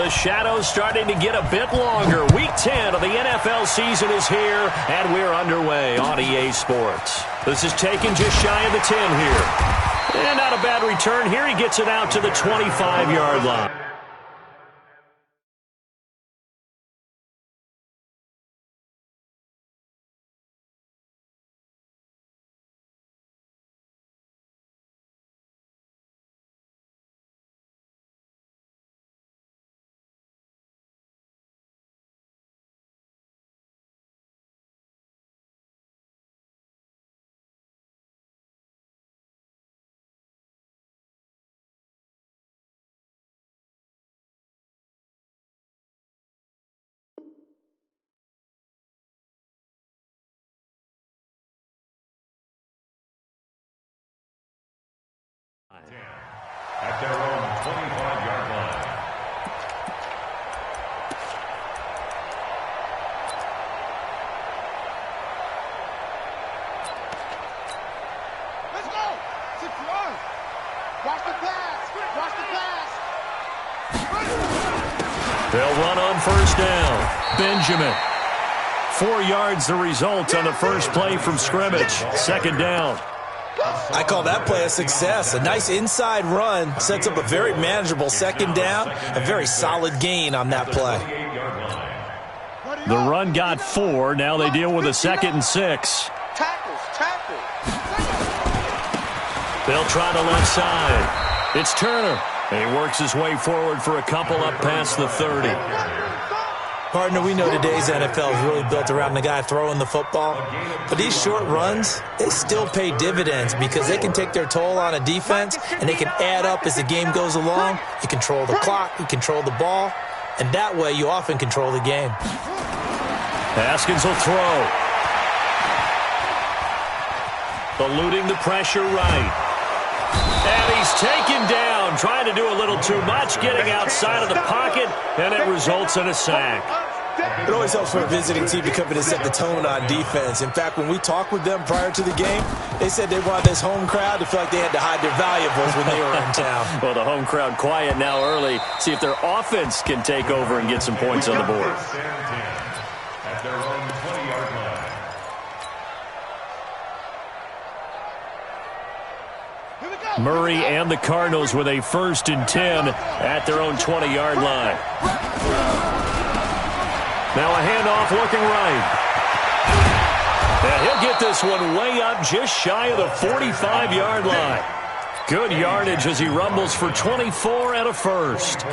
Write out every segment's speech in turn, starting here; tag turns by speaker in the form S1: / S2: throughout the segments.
S1: The shadow's starting to get a bit longer. Week 10 of the NFL season is here, and we're underway on EA Sports. This is taken just shy of the 10 here. And not a bad return here. He gets it out to the 25-yard line.
S2: At their own 25-yard line.
S3: Let's go! 6 yards. Watch the pass. Watch the pass.
S1: They'll run on first down. Benjamin. 4 yards the result on the first play from scrimmage. Second down.
S4: I call that play a success. A nice inside run sets up a very manageable second down. A very solid gain on that play.
S1: The run got 4. Now they deal with a 2nd and 6.
S3: Tackles.
S1: They'll try the left side. It's Turner. And he works his way forward for a couple up past the 30.
S4: Partner, we know today's NFL is really built around the guy throwing the football. But these short runs, they still pay dividends because they can take their toll on a defense and they can add up as the game goes along. You control the clock, you control the ball, and that way you often control the game.
S1: Haskins will throw. Eluding the pressure right. And he's taken down, trying to do a little too much, getting outside of the pocket, and it results in a sack.
S4: It always helps for a visiting team to come in and set the tone on defense. In fact, when we talked with them prior to the game, they said they wanted this home crowd to feel like they had to hide their valuables when they were in town.
S1: Well, the home crowd quiet now early. See if their offense can take over and get some points on the board.
S2: At their own 20-yard line.
S1: Murray and the Cardinals with a 1st and 10 at their own 20-yard line. Now a handoff looking right. And he'll get this one way up just shy of the 45-yard line. Good yardage as he rumbles for 24 and a 1st.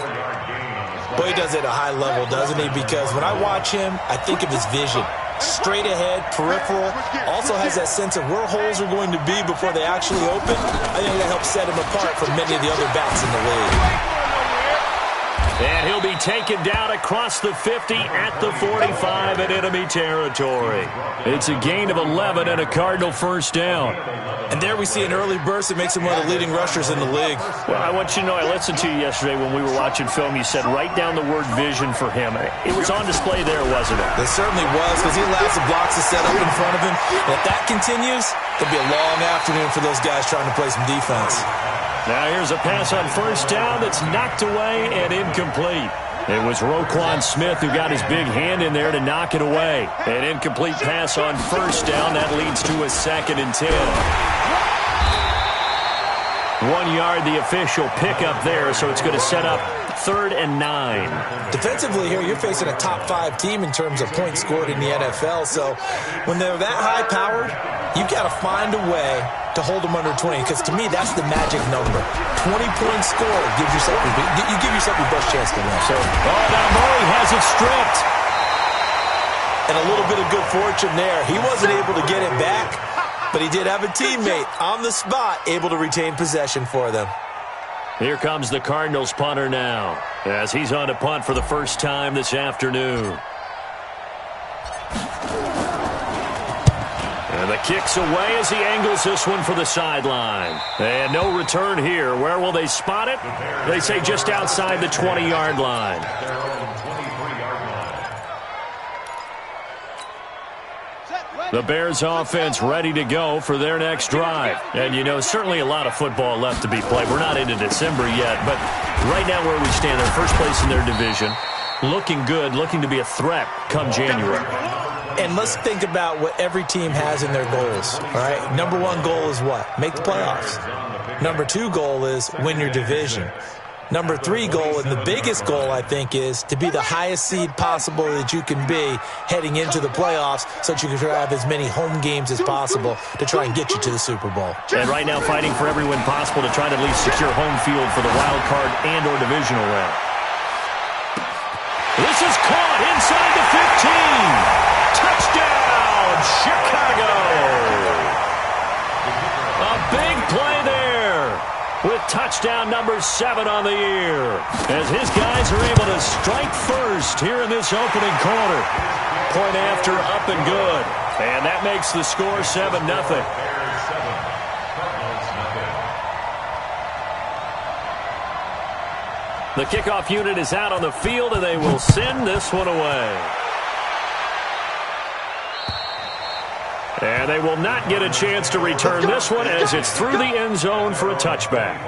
S4: Boy, he does it at a high level, doesn't he? Because when I watch him, I think of his vision. Straight ahead, peripheral, also has that sense of where holes are going to be before they actually open. I think that helps set him apart from many of the other backs in the league.
S1: And he'll be taken down across the 50 at the 45 in enemy territory. It's a gain of 11 and a Cardinal 1st down.
S4: And there we see an early burst that makes him one of the leading rushers in the league.
S1: Well, I want you to know, I listened to you yesterday when we were watching film. You said write down the word vision for him. It was on display there, wasn't it?
S4: It certainly was, because he allows the blocks to set up in front of him. And if that continues, it'll be a long afternoon for those guys trying to play some defense.
S1: Now here's a pass on 1st down that's knocked away and incomplete. It was Roquan Smith who got his big hand in there to knock it away. An incomplete pass on 1st down. That leads to a 2nd and 10. 1 yard, the official pickup there, so it's going to set up 3rd and 9.
S4: Defensively here, you're facing a top 5 team in terms of points scored in the NFL. So when they're that high-powered, you've got to find a way to hold them under 20, because to me, that's the magic number. 20 points scored gives yourself you give yourself your best chance to win. So,
S1: now Murray has it stripped.
S4: And a little bit of good fortune there. He wasn't able to get it back, but he did have a teammate on the spot able to retain possession for them.
S1: Here comes the Cardinals punter now, as he's on to punt for the first time this afternoon. And the kick's away as he angles this one for the sideline. And no return here. Where will they spot it? They say just outside the 20-yard line. The Bears offense ready to go for their next drive. And, you know, certainly a lot of football left to be played. We're not into December yet, but right now where we stand, they're first place in their division. Looking good, looking to be a threat come January.
S4: And let's think about what every team has in their goals, all right? Number one goal is what? Make the playoffs. Number two goal is win your division. Number three goal, and the biggest goal, I think, is to be the highest seed possible that you can be heading into the playoffs so that you can have as many home games as possible to try and get you to the Super Bowl.
S1: And right now fighting for every win possible to try to at least secure home field for the wild card and or divisional round. This is caught inside the 15. Touchdown, Chicago. A big play there with touchdown number 7 on the year, as his guys are able to strike first here in this opening quarter. Point after, up and good. And that makes the score 7-0. The kickoff unit is out on the field, and they will send this one away. And they will not get a chance to return this one as it's through the end zone for a touchback.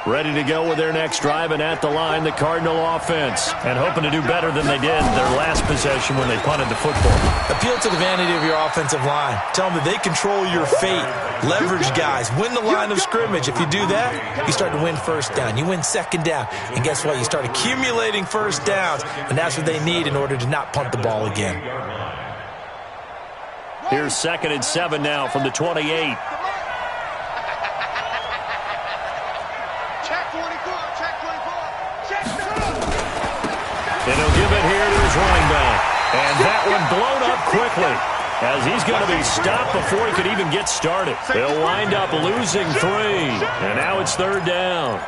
S1: Ready to go with their next drive, and at the line, the Cardinal offense. And hoping to do better than they did their last possession when they punted the football.
S4: Appeal to the vanity of your offensive line. Tell them that they control your fate. Leverage guys. Win the line of scrimmage. If you do that, you start to win first down. You win second down. And guess what? You start accumulating first downs. And that's what they need in order to not punt the ball again.
S1: Here's 2nd and 7 now from the 28. And he'll give it here to his running back. And that one blown up quickly, as he's going to be stopped before he could even get started. They'll wind up losing 3. And now it's 3rd down.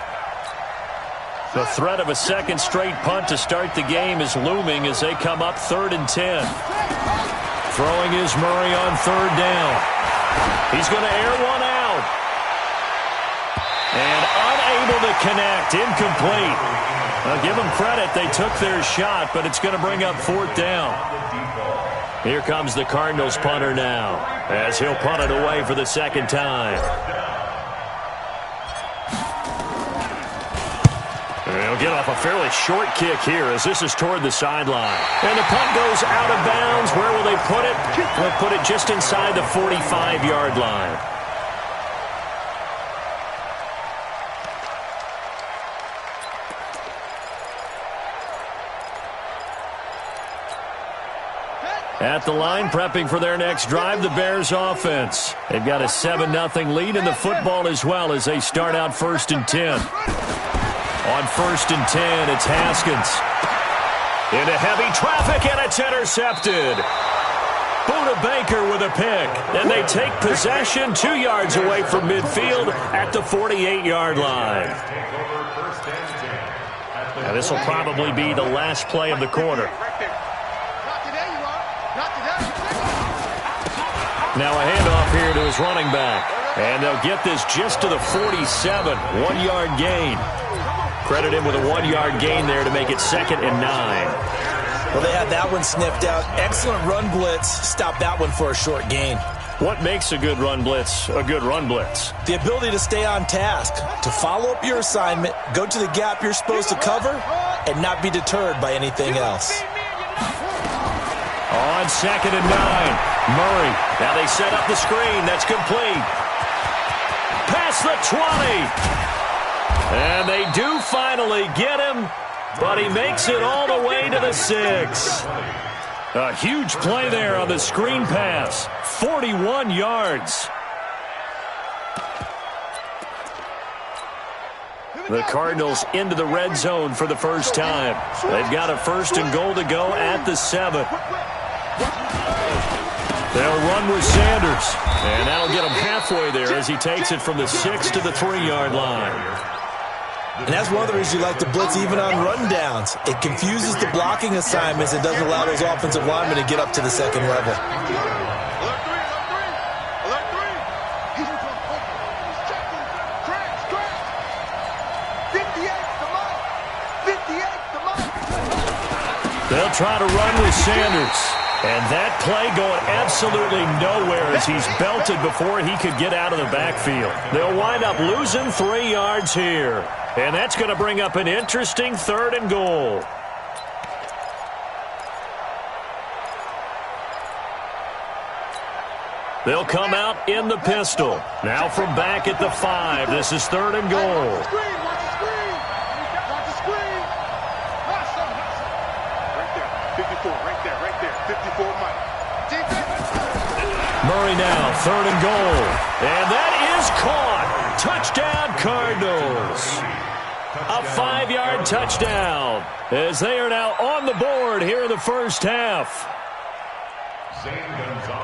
S1: The threat of a second straight punt to start the game is looming as they come up 3rd and 10. Throwing is Murray on 3rd down. He's going to air one out. And unable to connect. Incomplete. I'll give them credit. They took their shot, but it's going to bring up 4th down. Here comes the Cardinals punter now, as he'll punt it away for the 2nd time. He'll get off a fairly short kick here as this is toward the sideline. And the punt goes out of bounds. Where will they put it? They'll put it just inside the 45-yard line. At the line, prepping for their next drive, the Bears offense. They've got a 7-0 lead in the football as well as they start out 1st and 10. On 1st and 10, it's Haskins. Into heavy traffic, and it's intercepted. Buda Baker with a pick. And they take possession 2 yards away from midfield at the 48-yard line. Now, this will probably be the last play of the quarter. Now a handoff here to his running back. And they'll get this just to the 47. 1-yard gain. Credit him with a 1-yard gain there to make it 2nd and 9.
S4: Well, they had that one sniffed out. Excellent run blitz. Stop that one for a short gain.
S1: What makes a good run blitz a good run blitz?
S4: The ability to stay on task, to follow up your assignment, go to the gap you're supposed to cover, and not be deterred by anything else.
S1: On 2nd and 9, Murray. Now they set up the screen. That's complete. Past the 20. And they do finally get him, but he makes it all the way to the 6. A huge play there on the screen pass. 41 yards. The Cardinals into the red zone for the first time. They've got a 1st and goal to go at the 7. They'll run with Sanders. And that'll get him halfway there as he takes it from the 6 to the 3-yard line.
S4: And that's one of the reasons you like to blitz even on rundowns. It confuses the blocking assignments and doesn't allow those offensive linemen to get up to the 2nd level.
S1: They'll try to run with Sanders. And that play going absolutely nowhere as he's belted before he could get out of the backfield. They'll wind up losing 3 yards here. And that's going to bring up an interesting 3rd and goal. They'll come out in the pistol. Now from back at the 5. This is 3rd and goal.
S3: Watch the screen. Watch the screen. Right there. 54. Right there. 54 Mike.
S1: Murray now, 3rd and goal. And that is caught. Touchdown, Cardinals. A 5-yard touchdown as they are now on the board here in the first half.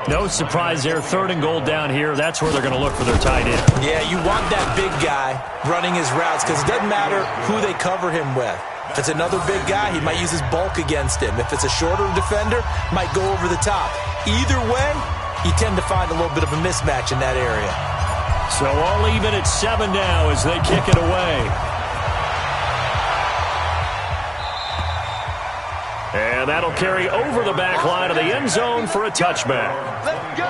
S1: No surprise there, 3rd and goal down here. That's where they're going to look for their tight end.
S4: Yeah, you want that big guy running his routes because it doesn't matter who they cover him with. If it's another big guy, he might use his bulk against him. If it's a shorter defender, might go over the top. Either way, you tend to find a little bit of a mismatch in that area.
S1: So all even at 7 now as they kick it away. And that'll carry over the back line of the end zone for a touchback.
S3: Let's go.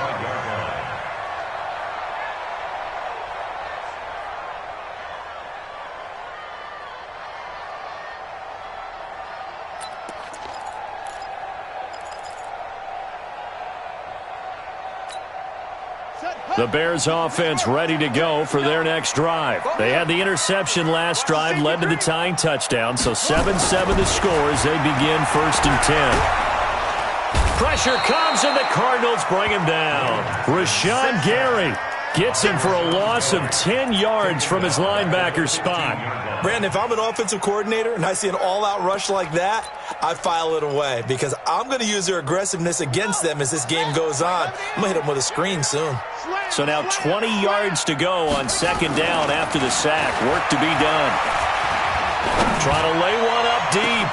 S1: The Bears offense ready to go for their next drive. They had the interception last drive, led to the tying touchdown, so 7-7 the score as they begin 1st and 10. Pressure comes and the Cardinals bring him down. Rashawn Gary gets him for a loss of 10 yards from his linebacker spot.
S4: Brandon, if I'm an offensive coordinator and I see an all-out rush like that, I file it away because I'm going to use their aggressiveness against them as this game goes on. I'm going to hit them with a screen soon.
S1: So now 20 yards to go on 2nd down after the sack. Work to be done. Trying to lay one up deep.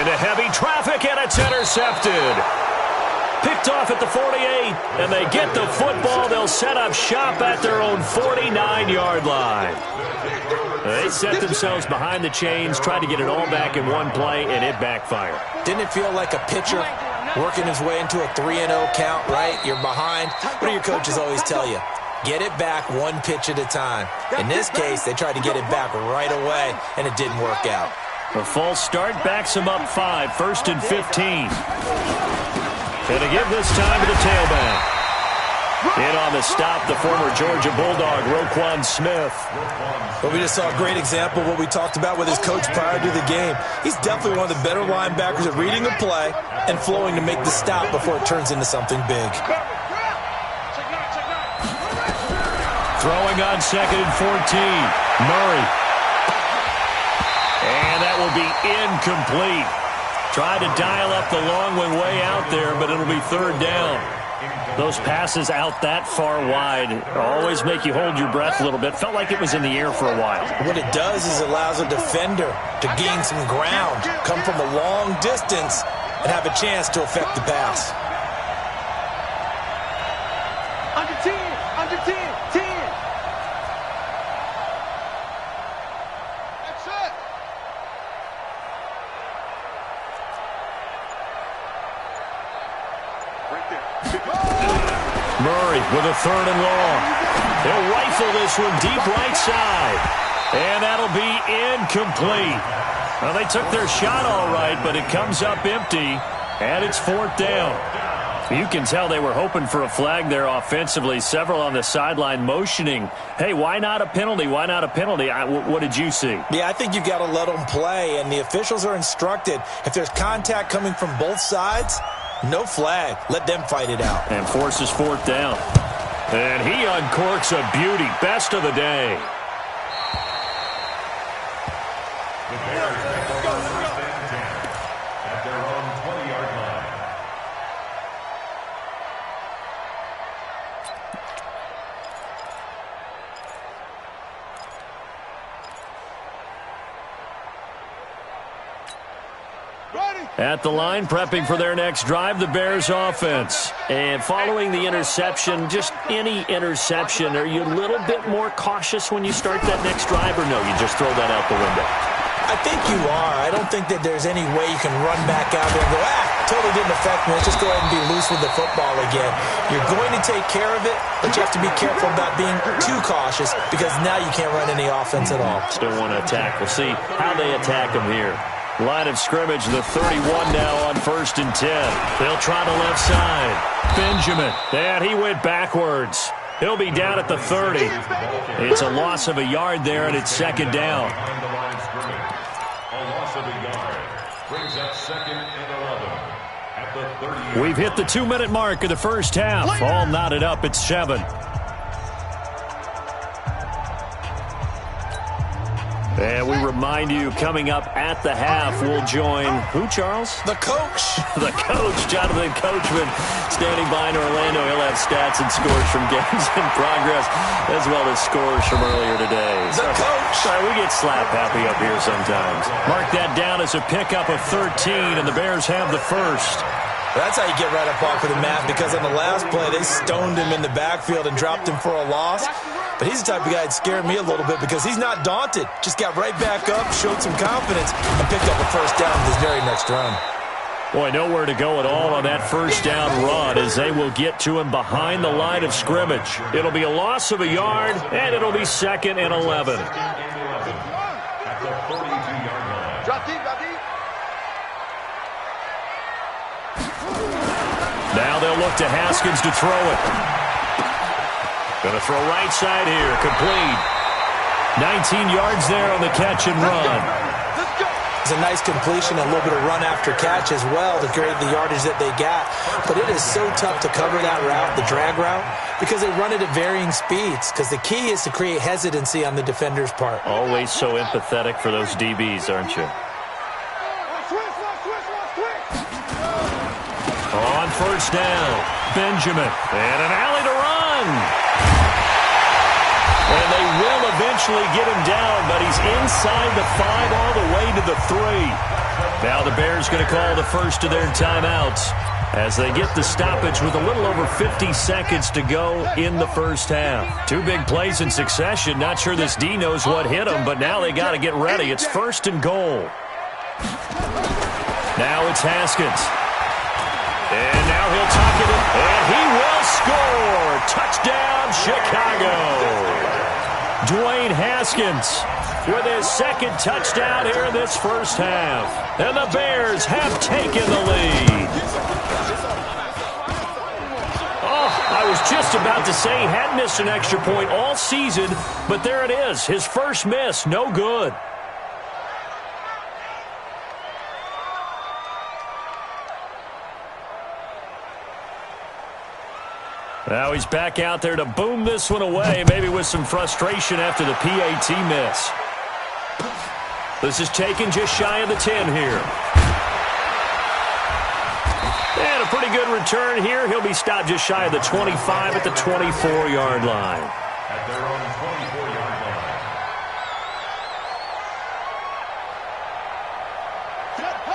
S1: Into heavy traffic, and it's intercepted. Picked off at the 48, and they get the football. They'll set up shop at their own 49-yard line. They set themselves behind the chains, tried to get it all back in one play, and it backfired.
S4: Didn't it feel like a pitcher working his way into a 3-0 count, right? You're behind. What do your coaches always tell you? Get it back 1 pitch at a time. In this case, they tried to get it back right away, and it didn't work out.
S1: A false start backs them up 5, 1st and 15. And to give this time to the tailback. In on the stop, the former Georgia Bulldog, Roquan Smith.
S4: Well, we just saw a great example of what we talked about with his coach prior to the game. He's definitely one of the better linebackers at reading a play and flowing to make the stop before it turns into something big.
S1: Throwing on 2nd and 14. Murray. And that will be incomplete. Tried to dial up the long one way out there, but it'll be 3rd down. Those passes out that far wide always make you hold your breath a little bit. Felt like it was in the air for a while.
S4: What it does is it allows a defender to gain some ground, come from a long distance, and have a chance to affect the pass.
S3: Under 10. Under 10. 10. That's it. Right there.
S1: Murray with a 3rd and long. They'll rifle this one deep right side. And that'll be incomplete. Well, they took their shot all right, but it comes up empty. And it's 4th down. You can tell they were hoping for a flag there offensively. Several on the sideline motioning, hey, why not a penalty? Why not a penalty? What did you see?
S4: Yeah, I think you got to let them play, and the officials are instructed. If there's contact coming from both sides, no flag. Let them fight it out.
S1: And forces 4th down. And he uncorks a beauty. Best of the day.
S2: The Bears make a 1st and 10 at their own 20-yard line.
S1: At the line, prepping for their next drive, the Bears offense. And following the interception, just any interception, are you a little bit more cautious when you start that next drive, or no, you just throw that out the window?
S4: I think you are. I don't think that there's any way you can run back out there and go, totally didn't affect me. Let's just go ahead and be loose with the football again. You're going to take care of it, but you have to be careful about being too cautious because now you can't run any offense at all.
S1: Still want to attack. We'll see how they attack them here. Line of scrimmage, the 31 now on 1st and 10. They'll try the left side. Benjamin, and he went backwards. He'll be down at the 30. It's a loss of a yard there, and it's 2nd down.
S2: A loss of a yard brings up 2nd and 11 at the 30.
S1: We've hit the 2-minute mark of the first half. All knotted up at 7. And we remind you, coming up at the half, we'll join who, Charles?
S4: The coach.
S1: The coach, Jonathan Coachman, standing by in Orlando. He'll have stats and scores from games in progress, as well as scores from earlier today.
S4: The coach.
S1: Sorry, we get slap happy up here sometimes. Mark that down as a pickup of 13, and the Bears have the first.
S4: That's how you get right up off of the mat, because on the last play, they stoned him in the backfield and dropped him for a loss. But he's the type of guy that scared me a little bit because he's not daunted. Just got right back up, showed some confidence, and picked up a first down with his very next run.
S1: Boy, nowhere to go at all on that first down run as they will get to him behind the line of scrimmage. It'll be a loss of a yard, and it'll be 2nd and 11.
S2: At the 42-yard line.
S1: Now they'll look to Haskins to throw it. Going to throw right side here, complete. 19 yards there on the catch and run.
S4: It's a nice completion, a little bit of run after catch as well to create the yardage that they got. But it is so tough to cover that route, the drag route, because they run it at varying speeds. Because the key is to create hesitancy on the defender's part.
S1: Always so empathetic for those DBs, aren't you? On first down, Benjamin, and an alley to run. And they will eventually get him down, but he's inside the 5 all the way to the 3. Now the Bears going to call the first of their timeouts as they get the stoppage with a little over 50 seconds to go in the first half. 2 big plays in succession. Not sure this D knows what hit him, but now they got to get ready. It's 1st and goal. Now it's Haskins. And now he'll tuck it in, and he will score. Touchdown, Chicago. Dwayne Haskins with his 2nd touchdown here in this first half. And the Bears have taken the lead. Oh, I was just about to say he hadn't missed an extra point all season, but there it is. His first miss, no good. Now he's back out there to boom this one away, maybe with some frustration after the PAT miss. This is taken just shy of the 10 here. And a pretty good return here. He'll be stopped just shy of the 25 at the 24-yard line.
S2: At their own 24-yard line.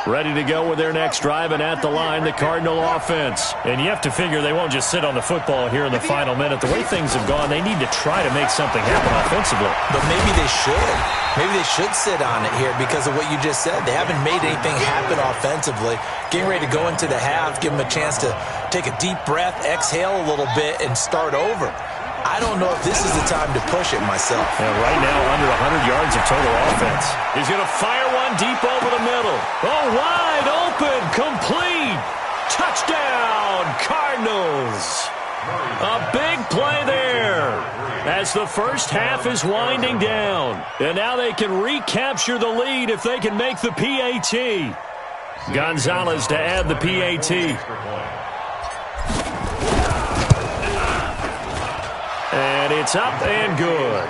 S1: Ready to go with their next drive, and at the line, the Cardinal offense. And you have to figure they won't just sit on the football here in the final minute. The way things have gone, they need to try to make something happen offensively.
S4: But maybe they should. Maybe they should sit on it here because of what you just said. They haven't made anything happen offensively. Getting ready to go into the half, give them a chance to take a deep breath, exhale a little bit, and start over. I don't know if this is the time to push it myself.
S1: Yeah, right now, under 100 yards of total offense. He's going to fire one deep over the middle. Oh, wide open, complete. Touchdown, Cardinals. A big play there as the first half is winding down. And now they can recapture the lead if they can make the PAT. Gonzalez to add the PAT. And it's up and good.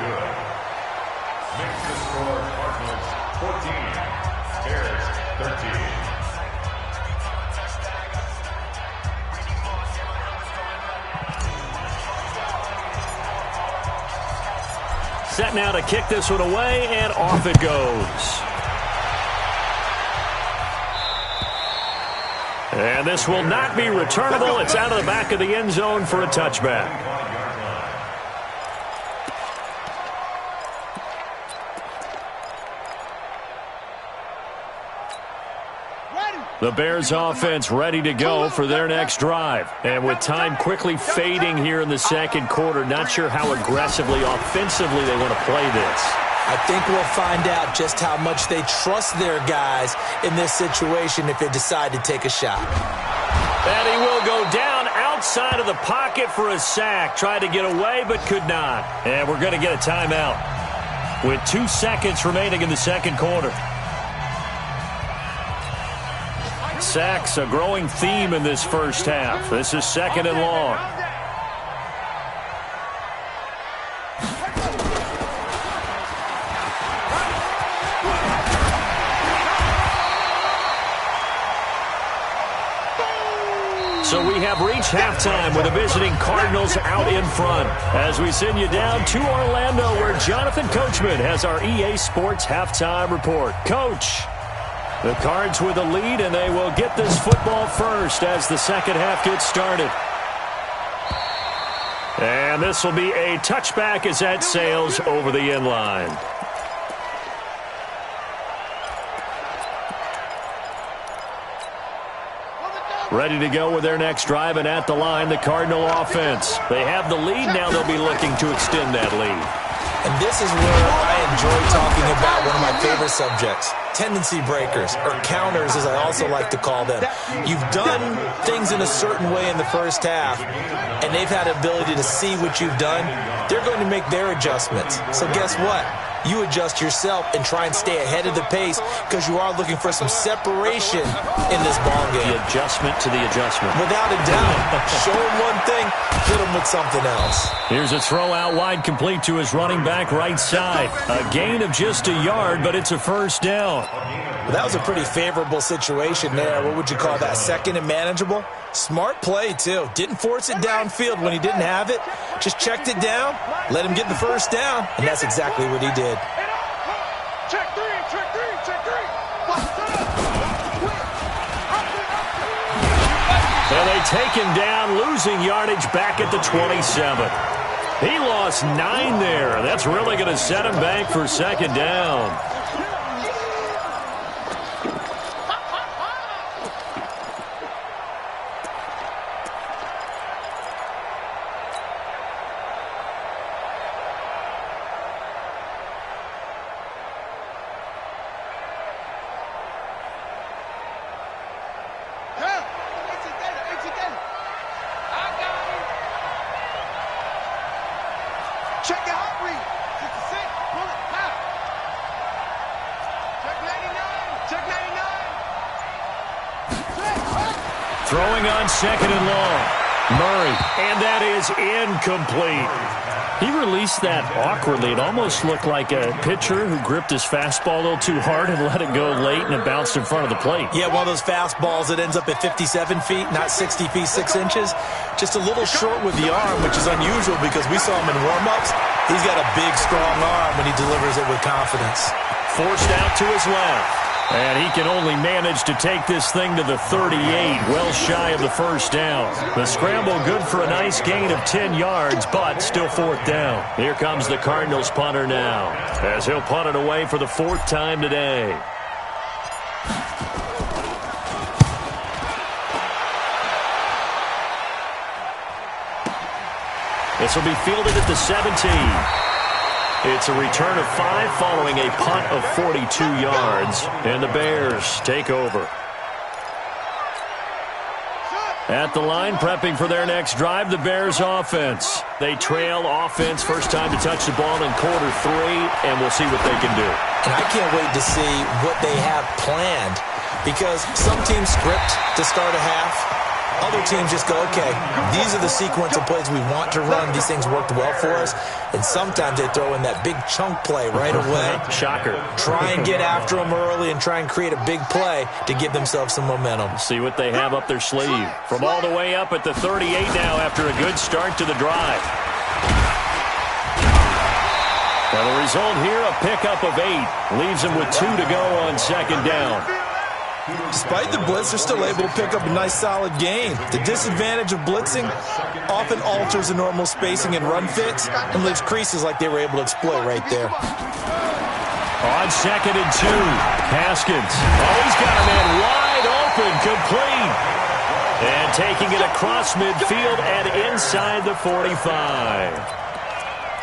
S2: Makes the score Cardinals 14, Bears 13.
S1: Set now to kick this one away, and off it goes. And this will not be returnable. It's out of the back of the end zone for a touchback. The Bears offense ready to go for their next drive. And with time quickly fading here in the second quarter, not sure how aggressively, offensively they want to play this.
S4: I think we'll find out just how much they trust their guys in this situation if they decide to take a shot.
S1: And he will go down outside of the pocket for a sack. Tried to get away but could not. And we're going to get a timeout with 2 seconds remaining in the second quarter. Sacks, a growing theme in this first half. This is 2nd and long. So we have reached halftime with the visiting Cardinals out in front as we send you down to Orlando where Jonathan Coachman has our EA Sports halftime report. Coach, the Cards with the lead, and they will get this football first as the second half gets started. And this will be a touchback as that sails over the end line. Ready to go with their next drive, and at the line, the Cardinal offense. They have the lead. Now they'll be looking to extend that lead.
S4: And this is where I enjoy talking about one of my favorite subjects, tendency breakers, or counters as I also like to call them. You've done things in a certain way in the first half, and they've had the ability to see what you've done. They're going to make their adjustments. So guess what? You adjust yourself and try and stay ahead of the pace because you are looking for some separation in this ball game.
S1: The adjustment to the adjustment.
S4: Without a doubt. Show him one thing, hit him with something else.
S1: Here's a throw out wide, complete to his running back right side. A gain of just a yard, but it's a first down.
S4: Well, that was a pretty favorable situation there. What would you call that? Second and manageable? Smart play, too. Didn't force it downfield when he didn't have it. Just checked it down, let him get the first down, and that's exactly what he did.
S3: Check three, check three, check three.
S1: And they take him down, losing yardage back at the 27. He lost 9 there. That's really going to set him back for second down.
S3: Check your heart rate. 66. Pull it. Now. Check 99. Check 99.
S1: Throwing on second and long. Murray. And that is incomplete. He released that awkwardly. It almost looked like a pitcher who gripped his fastball a little too hard and let it go late, and it bounced in front of the plate.
S4: Yeah, one of those fastballs that ends up at 57 feet, not 60 feet, 6 inches. Just a little short with the arm, which is unusual because we saw him in warm-ups. He's got a big, strong arm when he delivers it with confidence.
S1: Forced out to his left. And he can only manage to take this thing to the 38, well shy of the first down. The scramble good for a nice gain of 10 yards, but still fourth down. Here comes the Cardinals punter now, as he'll punt it away for the 4th time today. This will be fielded at the 17. It's a return of 5 following a punt of 42 yards, and the Bears take over. At the line, prepping for their next drive, the Bears offense. They trail offense, first time to touch the ball in quarter 3, and we'll see what they can do.
S4: And I can't wait to see what they have planned, because some teams script to start a half. Other teams just go, okay, these are the sequence of plays we want to run. These things worked well for us. And sometimes they throw in that big chunk play right away.
S1: Shocker.
S4: Try and get after them early and try and create a big play to give themselves some momentum.
S1: See what they have up their sleeve. From all the way up at the 38 now after a good start to the drive. And the result here, a pickup of 8. Leaves them with 2 to go on second down.
S4: Despite the blitz, they're still able to pick up a nice, solid gain. The disadvantage of blitzing often alters the normal spacing and run fits and leaves creases like they were able to exploit right there.
S1: On second and 2, Haskins. Oh, he's got a man wide open, complete. And taking it across midfield and inside the 45.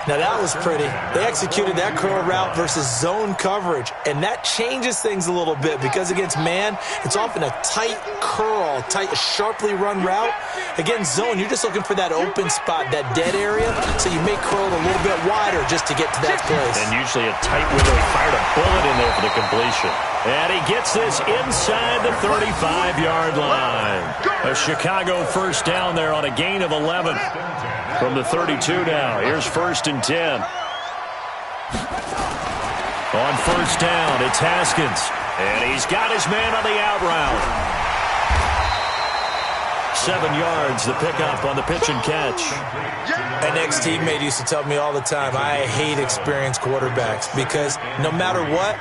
S4: Now, that was pretty. They executed that curl route versus zone coverage, and that changes things a little bit because against man, it's often a tight curl, sharply run route. Against zone, you're just looking for that open spot, that dead area, so you may curl it a little bit wider just to get to that place.
S1: And usually a tight window. He fired a bullet in there for the completion. And he gets this inside the 35-yard line. A Chicago first down there on a gain of 11. From the 32 now. Here's 1st and 10. On first down, it's Haskins. And he's got his man on the out route. 7 yards, the pickup on the pitch and catch.
S4: An ex-teammate used to tell me all the time, I hate experienced quarterbacks because no matter what,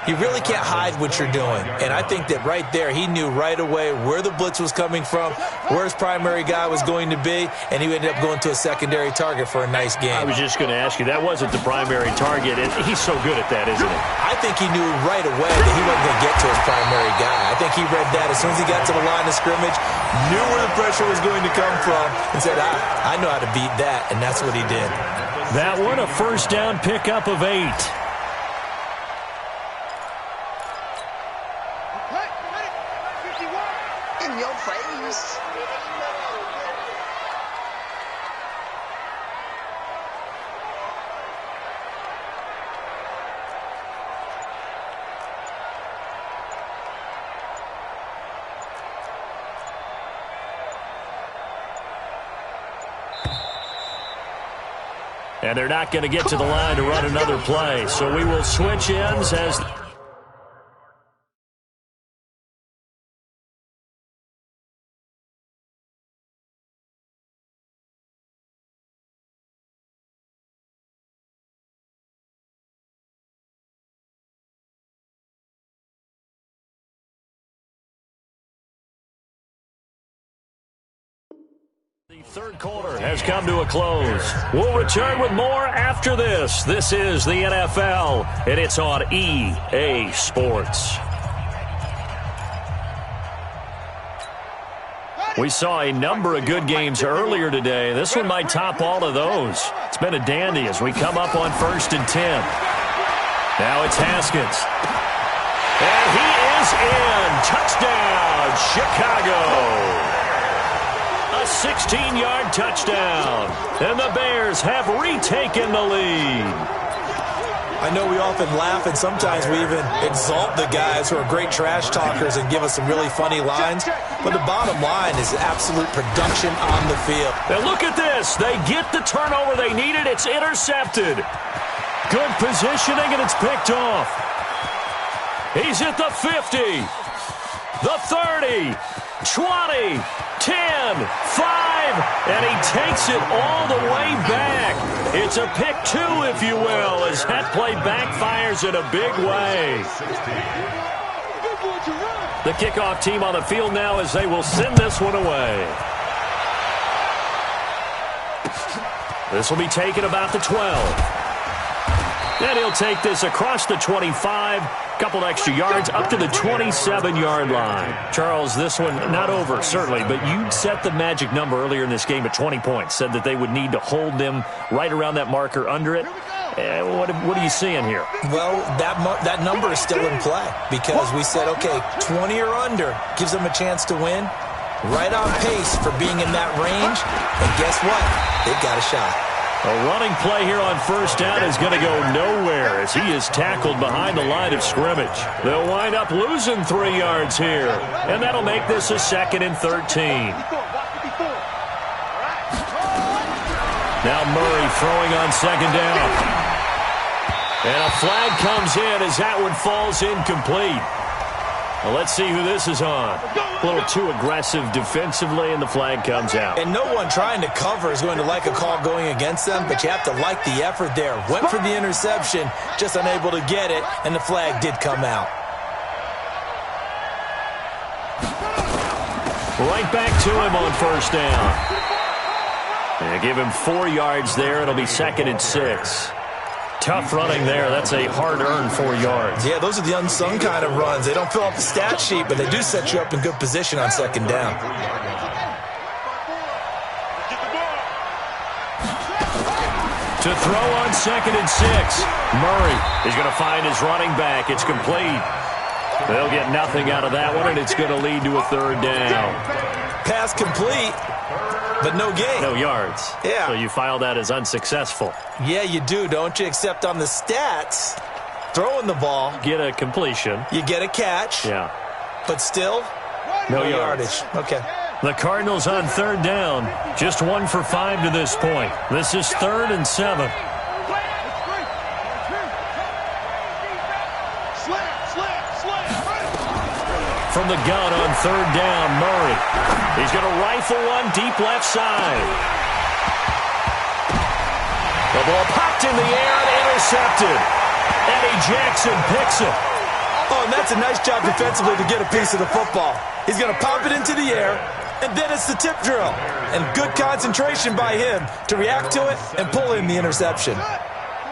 S4: you really can't hide what you're doing. And I think that right there, he knew right away where the blitz was coming from, where his primary guy was going to be, and he ended up going to a secondary target for a nice game.
S1: I was just going to ask you, that wasn't the primary target, and he's so good at that, isn't he?
S4: I think he knew right away that he wasn't going to get to his primary guy. I think he read that as soon as he got to the line of scrimmage, knew where the pressure was going to come from, and said, I know how to beat that, and that's what he did.
S1: That one, a first down pickup of 8.
S5: In your face.
S1: And they're not going to get to the line to run another play, so we will switch ends as... The third quarter has come to a close. We'll return with more after this. This is the NFL, and it's on EA Sports. We saw a number of good games earlier today. This one might top all of those. It's been a dandy as we come up on 1st and 10. Now it's Haskins. And he is in. Touchdown, Chicago. A 16-yard touchdown, and the Bears have retaken the lead.
S4: I know we often laugh, and sometimes we even exalt the guys who are great trash talkers and give us some really funny lines, but the bottom line is absolute production on the field.
S1: And look at this. They get the turnover they needed. It's intercepted. Good positioning, and it's picked off. He's at the 50, the 30, 20, 10, 5, and he takes it all the way back. It's a pick 2, if you will, as that play backfires in a big way. The kickoff team on the field now as they will send this one away. This will be taken about the 12. And he'll take this across the 25, couple extra yards, up to the 27-yard line. Charles, this one not over, certainly, but you set the magic number earlier in this game at 20 points, said that they would need to hold them right around that marker under it. What are you seeing here?
S4: Well, that number is still in play because we said, okay, 20 or under gives them a chance to win. Right on pace for being in that range. And guess what? They've got a shot.
S1: A running play here on first down is going to go nowhere as he is tackled behind the line of scrimmage. They'll wind up losing 3 yards here, and that'll make this a 2nd and 13. Now Murray throwing on 2nd down. And a flag comes in as that one falls incomplete. Well, let's see who this is on. A little too aggressive defensively, and the flag comes out.
S4: And no one trying to cover is going to like a call going against them, but you have to like the effort there. Went for the interception, just unable to get it, and the flag did come out.
S1: Right back to him on first down. And give him 4 yards there. It'll be 2nd and 6. Tough running there. That's a hard-earned 4 yards.
S4: Yeah, those are the unsung kind of runs. They don't fill up the stat sheet, but they do set you up in good position on second down.
S1: To throw on 2nd and 6. Murray is going to find his running back. It's complete. They'll get nothing out of that one, and it's going to lead to a 3rd down.
S4: Pass complete, but no gain.
S1: No yards.
S4: Yeah.
S1: So you file that as unsuccessful.
S4: Yeah, you do, don't you? Except on the stats, throwing the ball.
S1: Get a completion.
S4: You get a catch.
S1: Yeah.
S4: But still,
S1: no
S4: yardage. Okay.
S1: The Cardinals on 3rd down. Just 1 for 5 to this point. This is 3rd and 7. From the gun on 3rd down, Murray. He's going to rifle one deep left side. The ball popped in the air and intercepted. Eddie Jackson picks it.
S4: Oh, and that's a nice job defensively to get a piece of the football. He's going to pop it into the air, and then it's the tip drill. And good concentration by him to react to it and pull in the interception.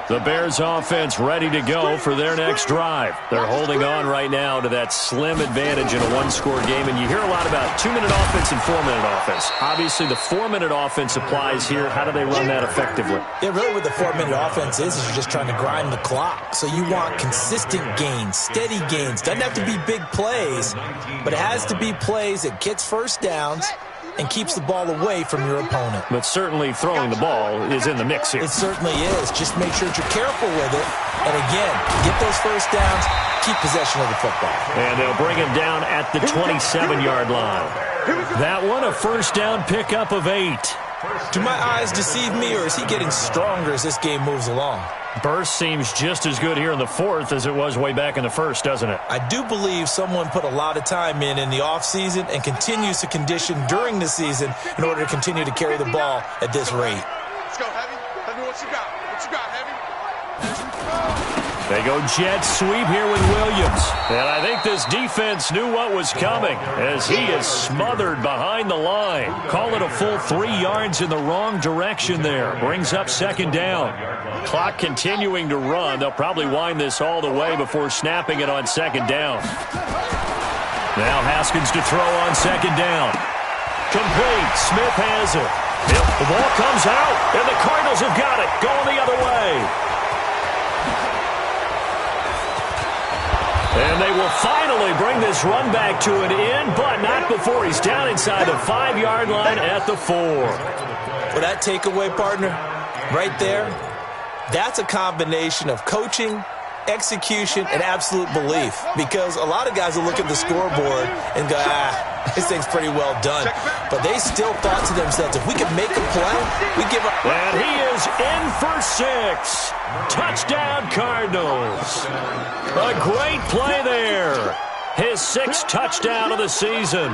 S1: The Bears offense ready to go for their next drive. They're holding on right now to that slim advantage in a one-score game, and you hear a lot about 2-minute offense and 4-minute offense. Obviously, the 4-minute offense applies here. How do they run that effectively?
S4: Yeah, really what the 4-minute offense is you're just trying to grind the clock. So you want consistent gains, steady gains. Doesn't have to be big plays, but it has to be plays that gets first downs and keeps the ball away from your opponent.
S1: But certainly throwing the ball is in the mix here.
S4: It certainly is. Just make sure that you're careful with it. And again, get those first downs, keep possession of the football.
S1: And they'll bring him down at the 27-yard line. That one, a first down pickup of 8.
S4: Do my eyes deceive me, or is he getting stronger as this game moves along?
S1: Burst seems just as good here in the 4th as it was way back in the 1st, doesn't it?
S4: I do believe someone put a lot of time in the offseason and continues to condition during the season in order to continue to carry the ball at this rate.
S3: Let's go, Heavy. Tell me what you got. What you got, Heavy?
S1: They go jet sweep here with Williams. And I think this defense knew what was coming as he is smothered behind the line. Call it a full 3 yards in the wrong direction there. Brings up 2nd down. Clock continuing to run. They'll probably wind this all the way before snapping it on 2nd down. Now Haskins to throw on 2nd down. Complete. Smith has it. The ball comes out, and the Cardinals have got it. Going the other way. And they will finally bring this run back to an end, but not before he's down inside the 5-yard line at the 4.
S4: For that takeaway, partner, right there, that's a combination of coaching, execution, and absolute belief. Because a lot of guys will look at the scoreboard and go, this thing's pretty well done. But they still thought to themselves, if we can make a play, we give up.
S1: And he is in for 6. Touchdown, Cardinals. A great play there. His 6th touchdown of the season.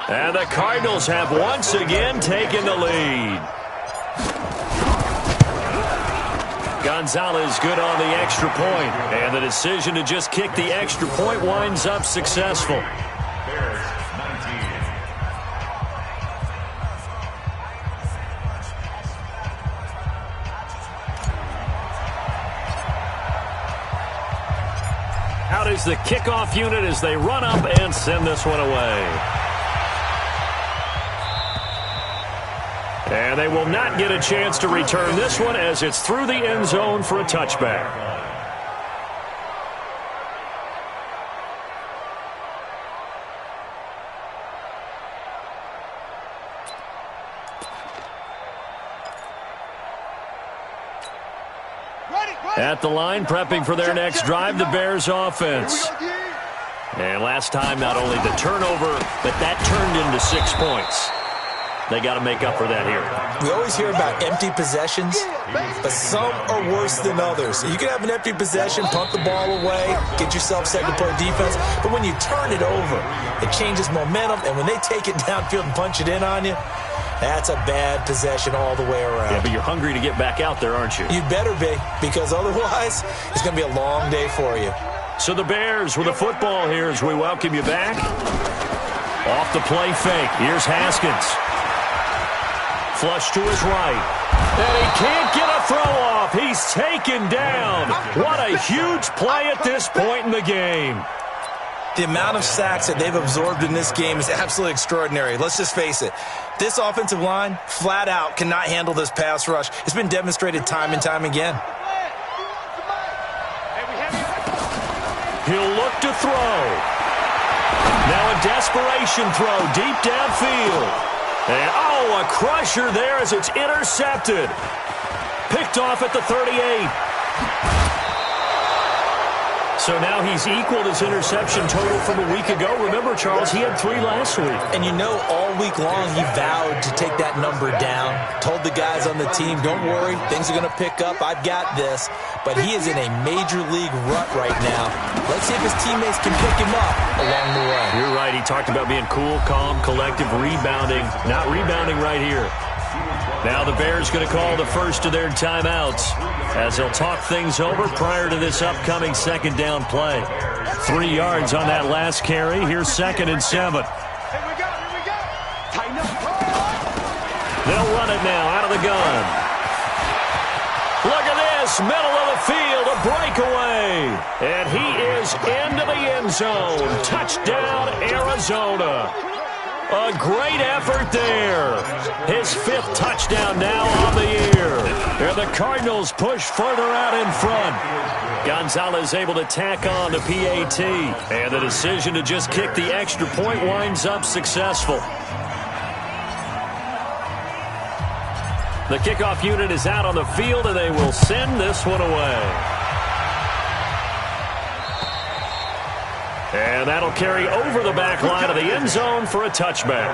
S1: And the Cardinals have once again taken the lead. Gonzalez good on the extra point, and the decision to just kick the extra point winds up successful.
S2: Bears 19.
S1: Out is the kickoff unit as they run up and send this one away. And they will not get a chance to return this one as it's through the end zone for a touchback. At the line, prepping for their next drive, the Bears offense. And last time, not only the turnover, but that turned into 6 points. They got to make up for that here.
S4: We always hear about empty possessions, but some are worse than others. You can have an empty possession, pump the ball away, get yourself second-point defense, but when you turn it over, it changes momentum, and when they take it downfield and punch it in on you, that's a bad possession all the way around.
S1: Yeah, but you're hungry to get back out there, aren't you?
S4: You better be, because otherwise, it's going to be a long day for you.
S1: So the Bears with the football here as we welcome you back. Off the play fake. Here's Haskins. flush to his right. And he can't get a throw off. He's taken down. What a huge play at this point in the game.
S4: The amount of sacks that they've absorbed in this game is absolutely extraordinary. Let's just face it. This offensive line, flat out, cannot handle this pass rush. It's been demonstrated time and time again.
S1: He'll look to throw. Now a desperation throw deep downfield. And, a crusher there as it's intercepted. Picked off at the 38. So now he's equaled his interception total from a week ago. Remember, Charles, he had 3 last week.
S4: And you know, all week long he vowed to take that number down. Told the guys on the team, don't worry, things are going to pick up. I've got this. But he is in a major league rut right now. Let's see if his teammates can pick him up along the way.
S1: You're right. He talked about being cool, calm, collective, rebounding. Not rebounding right here. Now the Bears going to call the first of their timeouts as they'll talk things over prior to this upcoming second down play. 3 yards on that last carry. Here's 2nd and 7. They'll run it now out of the gun. Look at this, middle of the field, a breakaway. And he is into the end zone. Touchdown, Arizona. A great effort there. His 5th touchdown now on the year. And the Cardinals push further out in front. Gonzalez able to tack on the PAT. And the decision to just kick the extra point winds up successful. The kickoff unit is out on the field, and they will send this one away. And that'll carry over the back line of the end zone for a touchback.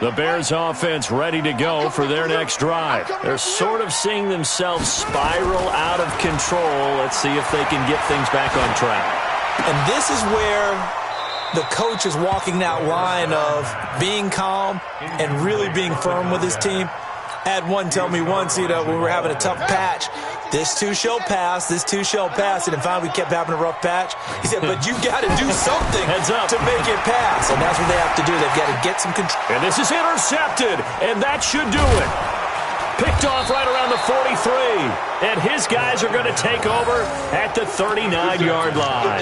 S1: The Bears offense ready to go for their next drive. They're sort of seeing themselves spiral out of control. Let's see if they can get things back on track.
S4: And this is where the coach is walking that line of being calm and really being firm with his team. I had one tell me once, when we were having a tough patch, this too shall pass, this too shall pass. And then finally we kept having a rough patch. He said, but you got to do something to make it pass. And that's what they have to do. They've got to get some control.
S1: And this is intercepted, and that should do it. Picked off right around the 43. And his guys are going to take over at the 39-yard line.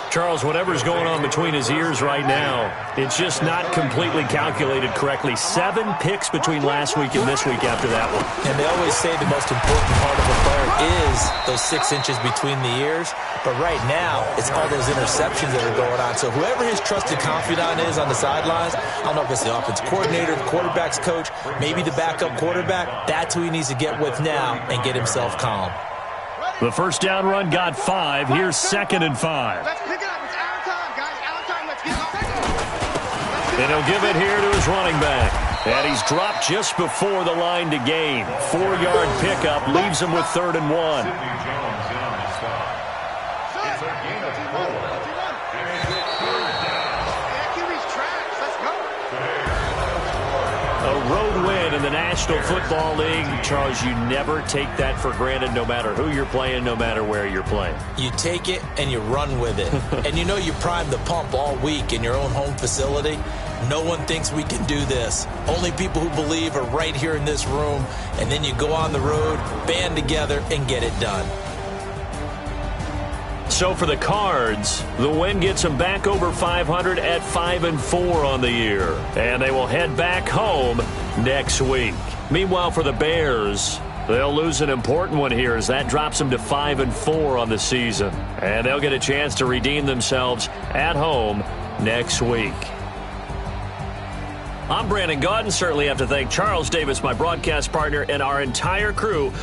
S1: Charles, whatever's going on between his ears right now, it's just not completely calculated correctly. 7 picks between last week and this week after that one.
S4: And they always say the most important part of a player is those 6 inches between the ears. But right now, it's all those interceptions that are going on. So whoever his trusted confidant is on the sidelines, I don't know if it's the offense coordinator, the quarterback's coach, maybe the backup quarterback, that's who he needs to get with now and get himself calm.
S1: The first down run got 5. Here's 2nd and 5.
S3: Let's pick it up. It's our time, guys. Our time. Let's get it.
S1: And he'll give it here to his running back. And he's dropped just before the line to gain. 4-yard pickup leaves him with 3rd and 1.
S3: It's a gain of 4. Let's go.
S1: A road win in the National Football League. Charles, you never take that for granted no matter who you're playing, no matter where you're playing.
S4: You take it and you run with it. And you know you primed the pump all week in your own home facility. No one thinks we can do this. Only people who believe are right here in this room. And then you go on the road, band together, and get it done.
S1: So for the Cards, the win gets them back over 500 at 5-4 on the year. And they will head back home next week. Meanwhile, for the Bears, they'll lose an important one here as that drops them to 5-4 on the season. And they'll get a chance to redeem themselves at home next week. I'm Brandon Gaudin. Certainly have to thank Charles Davis, my broadcast partner, and our entire crew.